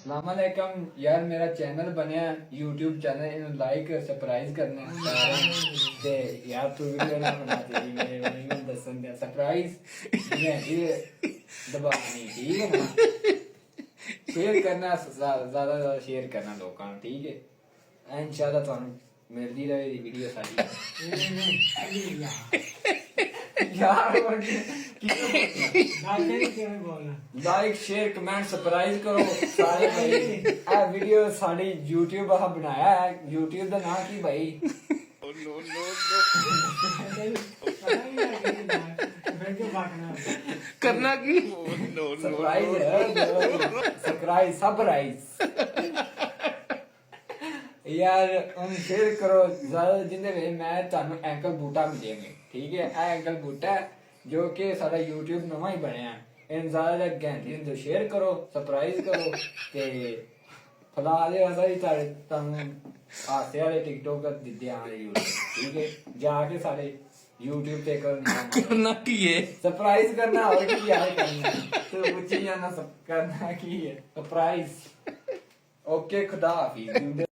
अस्सलामुअलैकुम यार, मेरा चैनल बनया YouTube चैनल, इन्हें लाइक सरप्राइज करना ते यार तू वीडियो ना बना तेरी मैं दसन दे सरप्राइज ये दबानी ठीक है ना। शेयर करना ज्यादा शेयर करना लोगों को, ठीक है। इंशाल्लाह तुहानू मिलती रहे वीडियो सारी यार लाइक शेयर कमेंट सरप्राइज करो सारे भाई। ए वीडियो साडी YouTube आ बनाया है, YouTube दा नाम की भाई करना की सरप्राइज यार हम शेयर करो ज्यादा जिंदे वे मैं तानू एंकल बूटा मिलेंगे, ठीक है। ए एंकल बूटा जो कि सारा YouTube नवा ही बनया है। इन ज्यादा घंटे तो शेयर करो सरप्राइज करो ते फला दे सारी तानू हासे वाले टिकटॉक दिते आ YouTube, ठीक है। जाके सारे YouTube पे करना की है सरप्राइज करना और की यार करना तो पूछी जाना सब करना की है सरप्राइज। ओके खुदा हाफिज।